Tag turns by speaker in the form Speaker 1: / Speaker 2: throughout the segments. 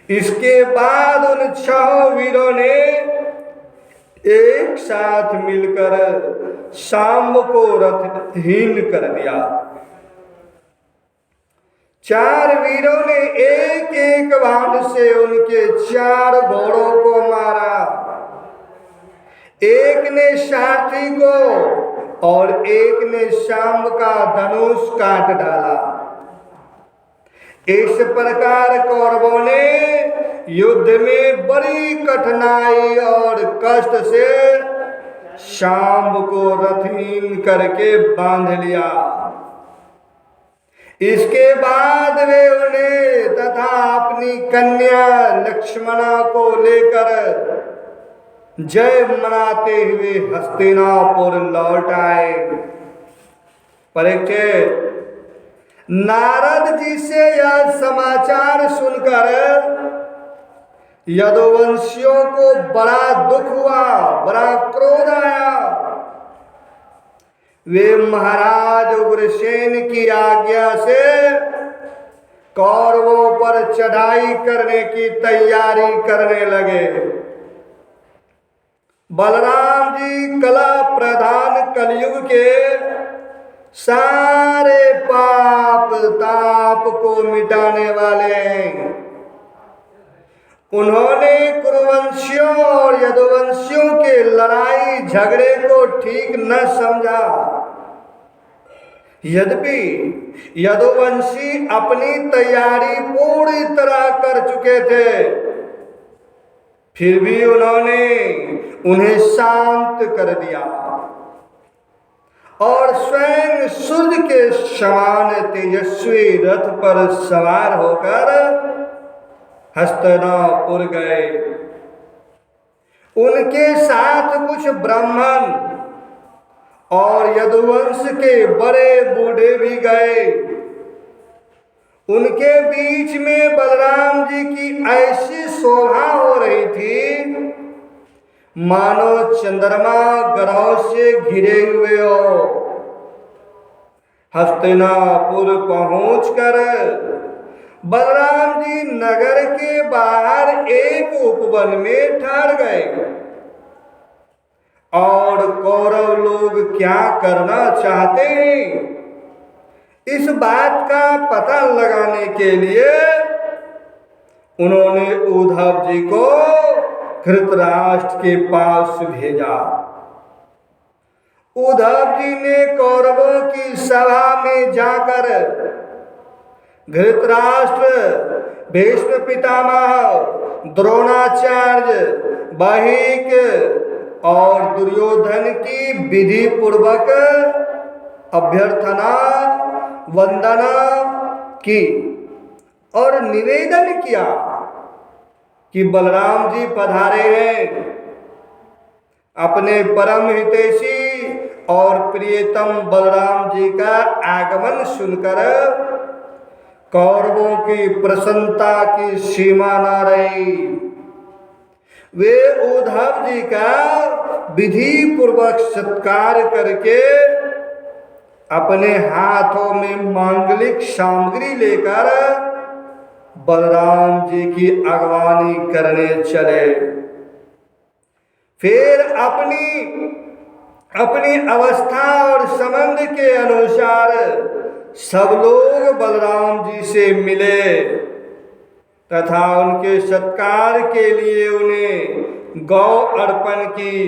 Speaker 1: इसके बाद उन 6 वीरों ने एक साथ मिलकर शाम्ब को रथहीन कर दिया। 4 वीरों ने एक एक बाण से उनके 4 घोड़ों को मारा। एक ने सारथी को और एक ने शाम्ब का धनुष काट डाला। इस प्रकार कौरवों ने युद्ध में बड़ी कठिनाई और कष्ट से शाम्ब को रथहीन करके बांध लिया। इसके बाद वे उन्हें तथा अपनी कन्या लक्ष्मणा को लेकर जय मनाते हुए हस्तिनापुर लौट आए। परीक्षित, नारद जी से यह समाचार सुनकर यदुवंशियों को बड़ा दुख हुआ, बड़ा क्रोध आया। वे महाराज उग्रसेन की आज्ञा से कौरवों पर चढ़ाई करने की तैयारी करने लगे। बलराम जी कला प्रधान कलयुग के सारे पाप ताप को मिटाने वाले हैं। उन्होंने कुरुवंशियों और यदुवंशियों के लड़ाई झगड़े को ठीक न समझा। यद्यपि यदुवंशी अपनी तैयारी पूरी तरह कर चुके थे, फिर भी उन्होंने उन्हें शांत कर दिया और स्वयं सूर्य के समान तेजस्वी रथ पर सवार होकर हस्तिनापुर गए। उनके साथ कुछ ब्राह्मण और यदुवंश के बड़े बूढ़े भी गए। उनके बीच में बलराम जी की ऐसी शोभा हो रही थी मानो चंद्रमा ग्रहों से घिरे हुए हो। हस्तिनापुर पहुंचकर बलराम जी नगर के बाहर एक उपवन में ठहर गए और कौरव लोग क्या करना चाहते हैं, इस बात का पता लगाने के लिए उन्होंने उद्धव जी को धृतराष्ट्र के पास भेजा। उद्धव जी ने कौरवों की सभा में जाकर धृतराष्ट्र, भीष्म पितामह, द्रोणाचार्य, बहिक और दुर्योधन की विधि पूर्वक अभ्यर्थना वंदना की और निवेदन किया कि बलराम जी पधारे हैं। अपने परम हितैषी और प्रियतम बलराम जी का आगमन सुनकर कौरवों की प्रसन्नता की सीमा न रही। वे उद्धव जी का विधि पूर्वक सत्कार करके अपने हाथों में मांगलिक सामग्री लेकर बलराम जी की अगवानी करने चले। फिर अपनी अवस्था और संबंध के अनुसार सब लोग बलराम जी से मिले तथा उनके सत्कार के लिए उन्हें गौ अर्पण की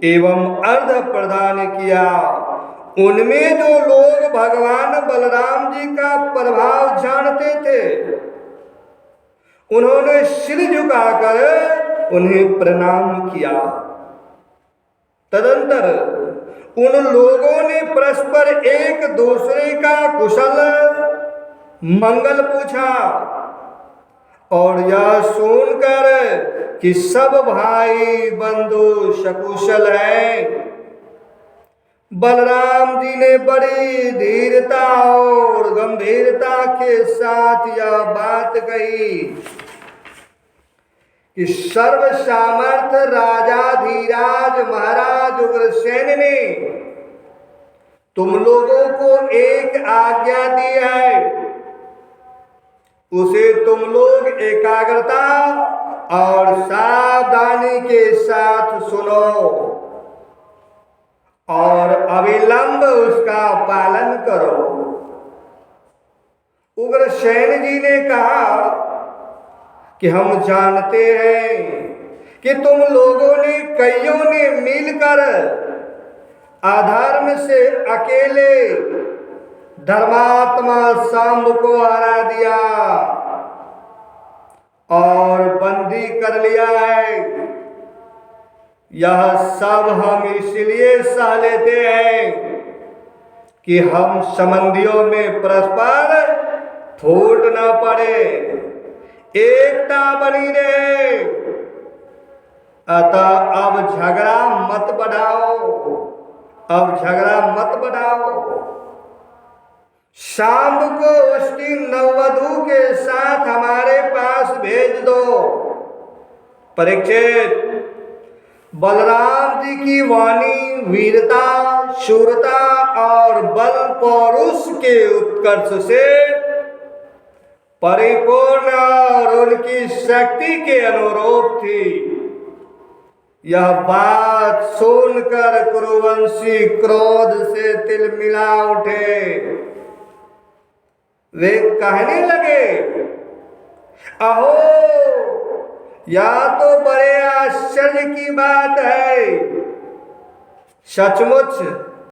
Speaker 1: एवं अर्घ्य प्रदान किया। उनमें जो लोग भगवान बलराम जी का प्रभाव जानते थे, उन्होंने सिर झुकाकर उन्हें प्रणाम किया। तदंतर उन लोगों ने परस्पर एक दूसरे का कुशल मंगल पूछा और यह सुनकर कि सब भाई बंधु सकुशल हैं, बलराम जी ने बड़ी धीरता और गंभीरता के साथ यह बात कही कि सर्व सामर्थ राजाधिराज महाराज उग्रसेन ने तुम लोगों को एक आज्ञा दी है। उसे तुम लोग एकाग्रता और सावधानी के साथ सुनो और अविलंब उसका पालन करो। उग्रसेन जी ने कहा कि हम जानते हैं कि तुम लोगों ने कईयों ने मिलकर अधर्म से अकेले धर्मात्मा शांब को हरा दिया और बंदी कर लिया है। यह सब हम इसलिए सह लेते हैं कि हम संबंधियों में परस्पर फूट न पड़े, एकता बनी रहे। अतः अब झगड़ा मत बढ़ाओ, अब झगड़ा मत बढ़ाओ। शाम को उसकी नववधू के साथ हमारे पास भेज दो। परीक्षित, बलराम जी की वाणी वीरता, शूरता और बल पौरुष के उत्कर्ष से परिपूर्ण और उनकी शक्ति के अनुरूप थी। यह बात सुनकर कुरुवंशी क्रोध से तिलमिला उठे। वे कहने लगे, अहो, यह तो बड़े आश्चर्य की बात है। सचमुच